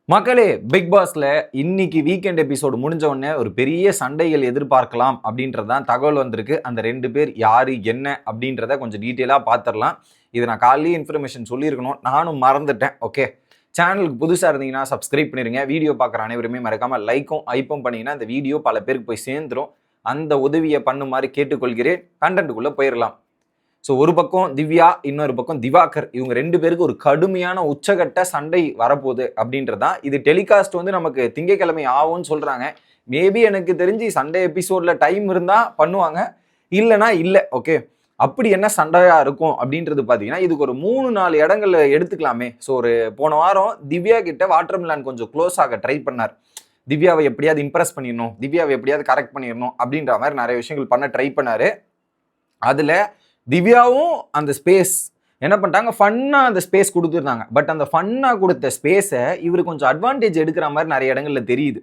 மக்களே, பிக் பாஸ்ல இன்னைக்கு வீக்கெண்ட் எபிசோடு முடிஞ்ச உடனே ஒரு பெரிய சண்டைகள் எதிர்பார்க்கலாம் அப்படின்றதான் தகவல் வந்திருக்கு. அந்த 2 பேர் யாரு என்ன அப்படின்றத கொஞ்சம் டீட்டெயிலா பார்த்துடலாம். இதை நான் காலையிலேயே இன்ஃபர்மேஷன் சொல்லியிருக்கணும், நானும் மறந்துட்டேன். ஓகே, சேனலுக்கு புதுசாக இருந்தீங்கன்னா சப்ஸ்கிரைப் பண்ணிருங்க. வீடியோ பார்க்குற அனைவருமே மறக்காம லைக்கும் ஐப்பும் பண்ணீங்கன்னா இந்த வீடியோ பல பேருக்கு போய் சேர்ந்துரும். அந்த உதவியை பண்ணுமாறு கேட்டுக்கொள்கிறேன். கண்டென்ட்டுக்குள்ளே போயிடலாம். ஸோ ஒரு பக்கம் திவ்யா, இன்னொரு பக்கம் திவாகர், இவங்க 2 பேருக்கு ஒரு கடுமையான உச்சகட்ட சண்டை வரப்போகுது அப்படின்றதான். இது டெலிகாஸ்ட் வந்து நமக்கு திங்கட்கிழமை ஆகும்னு சொல்றாங்க. மேபி எனக்கு தெரிஞ்சு சண்டே எபிசோட்ல டைம் இருந்தா பண்ணுவாங்க, இல்லைன்னா இல்லை. ஓகே, அப்படி என்ன சண்டையா இருக்கும் அப்படின்றது பார்த்தீங்கன்னா, இதுக்கு ஒரு 3-4 இடங்கள்ல எடுத்துக்கலாமே. ஸோ ஒரு போன வாரம் திவ்யா கிட்ட வாட்டர்மெலான் கொஞ்சம் க்ளோஸ் ஆக ட்ரை பண்ணார். திவ்யாவை எப்படியாவது இம்ப்ரெஸ் பண்ணிடணும், திவ்யாவை எப்படியாவது கரெக்ட் பண்ணிடணும் அப்படின்ற மாதிரி நிறைய விஷயங்கள் பண்ண ட்ரை பண்ணாரு. அதுல திவ்யாவும் அந்த ஸ்பேஸ் என்ன பண்ணிட்டாங்க, ஃபன்னாக அந்த ஸ்பேஸ் கொடுத்துருந்தாங்க. பட் அந்த ஃபன்னாக கொடுத்த ஸ்பேஸை இவர் கொஞ்சம் அட்வான்டேஜ் எடுக்கிற மாதிரி நிறைய இடங்கள்ல தெரியுது.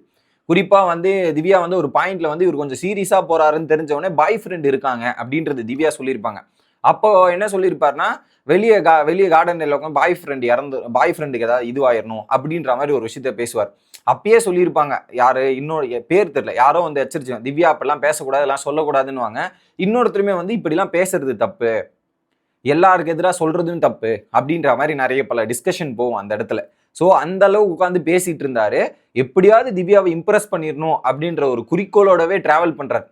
குறிப்பாக வந்து திவ்யா வந்து ஒரு பாயிண்ட்ல வந்து இவர் கொஞ்சம் சீரியஸாக போறாருன்னு தெரிஞ்சவொடனே பாய் ஃப்ரெண்ட் இருக்காங்க அப்படின்றது திவ்யா சொல்லியிருப்பாங்க. அப்போ என்ன சொல்லியிருப்பாருன்னா, வெளியே கார்டன் எல்லாம் பாய் ஃப்ரெண்டுக்கு ஏதாவது இதுவாயிரணும் அப்படின்ற மாதிரி ஒரு விஷயத்த பேசுவார். அப்பயே சொல்லியிருப்பாங்க, யாரு இன்னொரு பேர் தெரியல, யாரோ வந்து எச்சரிச்சாங்க, திவ்யா அப்பெல்லாம் பேசக்கூடாது, எல்லாம் சொல்லக்கூடாதுன்னு. இன்னொருத்தருமே வந்து இப்படிலாம் பேசுறது தப்பு, எல்லாருக்கு எதிராக சொல்றதுன்னு தப்பு அப்படின்ற மாதிரி நிறைய பல டிஸ்கஷன் போகும் அந்த இடத்துல. ஸோ அந்த அளவுக்கு உட்காந்து பேசிட்டு இருந்தாரு. எப்படியாவது திவ்யாவை இம்ப்ரெஸ் பண்ணிடணும் அப்படின்ற ஒரு குறிக்கோளோடவே டிராவல் பண்றாரு.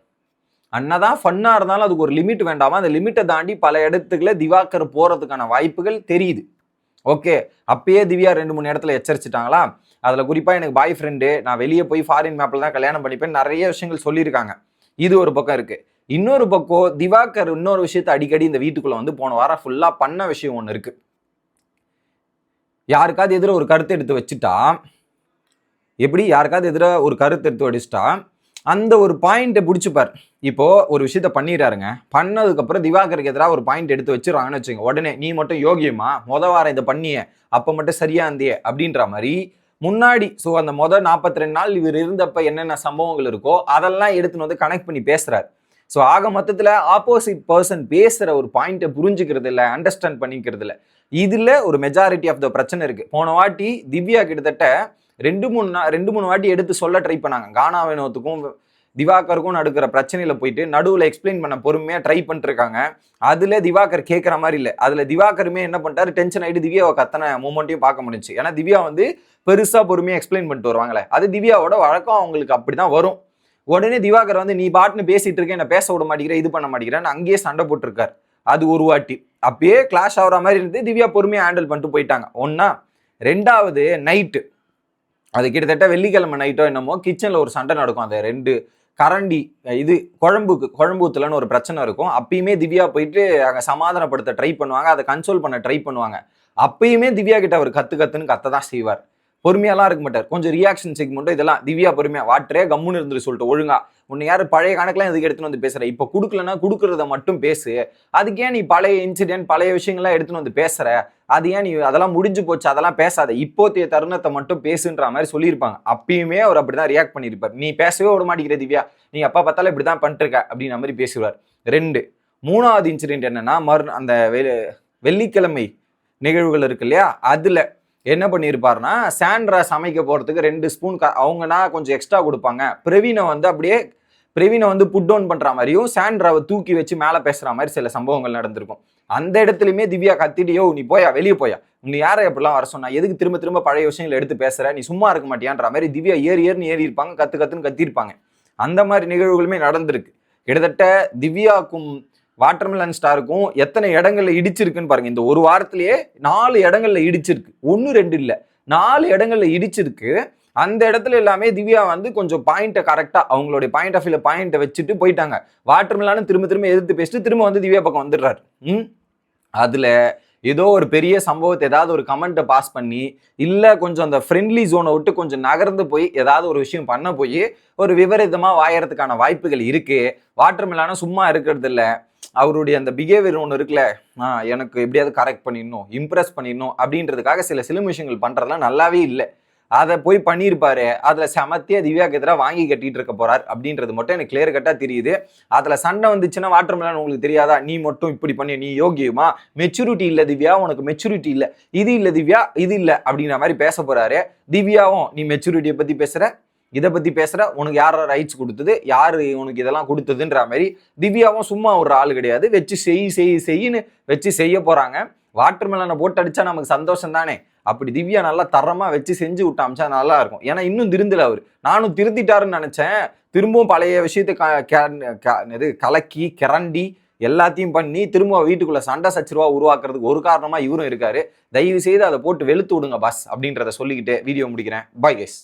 அண்ணதான் ஃபன்னா இருந்தாலும் அதுக்கு ஒரு லிமிட் வேண்டாமா, அந்த லிமிட்டை தாண்டி பல இடத்துக்குள்ள திவாகர் போறதுக்கான வாய்ப்புகள் தெரியுது. ஓகே, அப்பயே திவ்யா 2-3 இடத்துல எச்சரிச்சிட்டாங்களா. அதுல குறிப்பா எனக்கு பாய் ஃப்ரெண்டு, நான் வெளியே போய் ஃபாரின் மேப்ல தான் கல்யாணம் பண்ணிப்பேன், நிறைய விஷயங்கள் சொல்லியிருக்காங்க. இது ஒரு பக்கம் இருக்கு. இன்னொரு பக்கம் திவாகர் இன்னொரு விஷயத்தை அடிக்கடி இந்த வீட்டுக்குள்ள வந்து போன வாரம் ஃபுல்லா பண்ண விஷயம் ஒன்று இருக்கு. யாருக்காவது எதிர ஒரு கருத்து எடுத்து வச்சுட்டா, எப்படி யாருக்காவது எதிர ஒரு கருத்து எடுத்து வச்சுட்டா அந்த ஒரு பாயிண்ட்டை பிடிச்சிப்பார். இப்போ ஒரு விஷயத்த பண்ணிடுறாருங்க, பண்ணதுக்கப்புறம் திவாகருக்கு எதிராக ஒரு பாயிண்ட் எடுத்து வச்சிடறாங்கன்னு வச்சுங்க, உடனே நீ மட்டும் யோகியமா வாரம் இதை பண்ணிய, அப்போ மட்டும் சரியா இருந்தியே அப்படின்ற மாதிரி முன்னாடி. ஸோ அந்த 42 நாள் இவர் இருந்தப்ப என்னென்ன சம்பவங்கள் இருக்கோ அதெல்லாம் எடுத்துன்னு வந்து கனெக்ட் பண்ணி பேசுறாரு. ஸோ ஆக மொத்தத்தில் ஆப்போசிட் பர்சன் பேசுகிற ஒரு பாயிண்ட்டை புரிஞ்சுக்கிறது இல்லை, அண்டர்ஸ்டாண்ட் பண்ணிக்கிறது இல்லை. இதில் ஒரு மெஜாரிட்டி ஆஃப் த பிரச்சனை இருக்கு. போன வாட்டி திவ்யா கிட்டத்தட்ட 2-3 வாட்டி எடுத்து சொல்ல ட்ரை பண்ணாங்க. கானா வினோத்துக்கும் திவாகருக்கும் நடுக்கிற பிரச்சனையில போயிட்டு நடுவில் எக்ஸ்பிளைன் பண்ண பொறுமையா ட்ரை பண்ணிட்டு இருக்காங்க. அதுல திவாகர் கேட்கற மாதிரி இல்லை. அதுல திவாகருமே என்ன பண்ணிட்டாரு, டென்ஷன் ஆயிட்டு திவ்யாவை கத்தனை மூமெண்ட்டையும் பார்க்க முடிஞ்சு. ஏன்னா திவ்யா வந்து பெருசா பொறுமையா எக்ஸ்பிளைன் பண்ணிட்டு வருவாங்களே, அது திவ்யாவோட வழக்கம், அவங்களுக்கு அப்படிதான் வரும். உடனே திவாகர் வந்து நீ பாட்டுன்னு பேசிட்டு இருக்க, என்ன பேச விட மாட்டேங்கிற, இது பண்ண மாட்டேங்கிறேன்னு அங்கேயே சண்டை போட்டுருக்காரு. அது ஒரு வாட்டி அப்பயே கிளாஷ் ஆகிற மாதிரி இருந்து திவ்யா பொறுமையா ஹேண்டில் பண்ணிட்டு போயிட்டாங்க. ஒன்னா. ரெண்டாவது நைட்டு, அது கிட்டத்தட்ட வெள்ளிக்கிழமை நைட்டோ என்னமோ கிச்சன்ல ஒரு சண்டை நடக்கும். அந்த 2 கரண்டி இது குழம்பு ஊத்தலன்னு ஒரு பிரச்சனை இருக்கும். அப்பயுமே திவ்யா போயிட்டு அங்கே சமாதானப்படுத்த ட்ரை பண்ணுவாங்க, அதை கன்சோல் பண்ண ட்ரை பண்ணுவாங்க. அப்பயுமே திவ்யா கிட்ட அவர் கத்துன்னு கத்த தான் செய்வார். பொறுமையாலாம் இருக்க மாட்டார். கொஞ்சம் ரியாக்ஷன் செக்மெண்ட்டோ இதெல்லாம் திவ்யா பொறுமையா வாட்டரே கம்முன்னு இருந்துட்டு சொல்லிட்டு, ஒழுங்கா உன்னை யாரு பழைய கணக்கெல்லாம் எதுக்கு எடுத்துன்னு வந்து பேசுற, இப்போ கொடுக்கலன்னா கொடுக்கறத மட்டும் பேசு, அதுக்கு ஏன் நீ பழைய இன்சிடென்ட் பழைய விஷயங்கள்லாம் எடுத்துன்னு வந்து பேசுற, அது ஏன் நீ அதெல்லாம் முடிஞ்சு போச்சு அதெல்லாம் பேசாத, இப்போதைய தருணத்தை மட்டும் பேசுன்ற மாதிரி சொல்லியிருப்பாங்க. அப்பயுமே அவர் அப்படிதான் ரியாக்ட் பண்ணியிருப்பார். நீ பேசவே விட மாட்டேங்கிற திவ்யா, நீ அப்பா பார்த்தாலும் இப்படிதான் பண்ணிட்டு இருக்க அப்படின்ற மாதிரி பேசுவார். 2. 3வது இன்சிடென்ட் என்னன்னா, அந்த வெள்ளிக்கிழமை நிகழ்வுகள் இருக்கு இல்லையா, அதுல என்ன பண்ணியிருப்பாருன்னா, சாண்ட்ரா சமைக்க போறதுக்கு 2 ஸ்பூன் அவங்கன்னா கொஞ்சம் எக்ஸ்ட்ரா கொடுப்பாங்க. பிரவீனை வந்து புட் டவுன் பண்ற மாதிரியும் சாண்ட்ராவை தூக்கி வச்சு மேலே பேசுற மாதிரி சில சம்பவங்கள் நடந்திருக்கும். அந்த இடத்துலயுமே திவ்யா கத்திட்டியோ, நீ போயா வெளியே போயா, நீ யாரை எப்படிலாம் வர சொன்னா, எதுக்கு திரும்ப திரும்ப பழைய விஷயங்களை எடுத்து பேசுற, நீ சும்மா இருக்க மாட்டியான்ற மாதிரி திவ்யா ஏறின்னு ஏறி இருப்பாங்க, கத்துன்னு கத்திருப்பாங்க. அந்த மாதிரி நிகழ்வுகளுமே நடந்திருக்கு. கிட்டத்தட்ட திவ்யாக்கும் வாட்டர்மெலன் ஸ்டாருக்கும் எத்தனை இடங்கள்ல இடிச்சிருக்குன்னு பாருங்க. இந்த ஒரு வாரத்திலேயே 4 இடங்கள்ல இடிச்சிருக்கு. 1 2 இல்ல, 4 இடங்கள்ல இடிச்சிருக்கு. அந்த இடத்துல எல்லாமே திவ்யா வந்து கொஞ்சம் பாயிண்ட்டை கரெக்டா அவங்களுடைய பாயிண்ட் ஆஃப் வியூல பாயிண்ட்டை வச்சுட்டு போயிட்டாங்க. வாட்டர்மெலான்னு திரும்ப எதிர்த்து பேசிட்டு திரும்ப வந்து திவ்யா பக்கம் வந்துடுறாரு. அதுல ஏதோ ஒரு பெரிய சம்பவத்தை ஏதாவது ஒரு கமெண்ட்டை பாஸ் பண்ணி, இல்ல கொஞ்சம் அந்த ஃப்ரெண்ட்லி ஜோனை விட்டு கொஞ்சம் நகர்ந்து போய் ஏதாவது ஒரு விஷயம் பண்ண போய் ஒரு விபரீதமா வாயறதுக்கான வாய்ப்புகள் இருக்கு. வாட்டர்மெலான சும்மா இருக்கிறது இல்லை, அவருடைய அந்த பிஹேவியர் ஒன்று இருக்குல்ல, எனக்கு எப்படியாவது கரெக்ட் பண்ணிடணும், இம்ப்ரெஸ் பண்ணிடணும் அப்படின்றதுக்காக சில விஷயங்கள் பண்றதுலாம் நல்லாவே இல்லை. அதை போய் பண்ணியிருப்பாரு. அதுல செமத்தியா திவ்யாக்கு எதிராக வாங்கி கட்டிட்டு இருக்க போறார் அப்படின்றது மட்டும் எனக்கு கிளியர் கட்டா தெரியுது. அதுல சண்டை வந்துச்சுன்னா வாட்டர்மெலன் உங்களுக்கு தெரியாதா, நீ மட்டும் இப்படி பண்ணி நீ யோகியமா, மெச்சூரிட்டி இல்ல திவ்யா, உனக்கு மெச்சூரிட்டி இல்ல, இது இல்ல திவ்யா, இது இல்ல அப்படிங்கிற மாதிரி பேச போறாரு. திவ்யாவும் நீ மெச்சூரிட்டியை பத்தி பேசுற, இதை பத்தி பேசுற, உனக்கு யார ரைட்ஸ் கொடுத்தது, யாரு உனக்கு இதெல்லாம் கொடுத்ததுன்ற மாதிரி திவ்யாவும் சும்மா ஒரு ஆள் கிடையாது. வச்சு செய்யின்னு வச்சு செய்ய போறாங்க. வாட்டர்மெலனை போட்டு அடிச்சா நமக்கு சந்தோஷம் தானே. அப்படி திவ்யா நல்லா தரமா வச்சு செஞ்சு விட்டு அமிச்சா நல்லா இருக்கும். ஏன்னா இன்னும் திருந்தல அவரு. நானும் திருத்திட்டாருன்னு நினைச்சேன். திரும்பவும் பழைய விஷயத்தை கலக்கி கிரண்டி எல்லாத்தையும் பண்ணி திரும்ப வீட்டுக்குள்ள சண்டை சச்சரவா உருவாக்குறதுக்கு ஒரு காரணமா இவரும் இருக்காரு. தயவு செய்து அதை போட்டு வெளுத்து விடுங்க பாஸ் அப்படின்றத சொல்லிக்கிட்டு வீடியோ முடிக்கிறேன். Bye guys.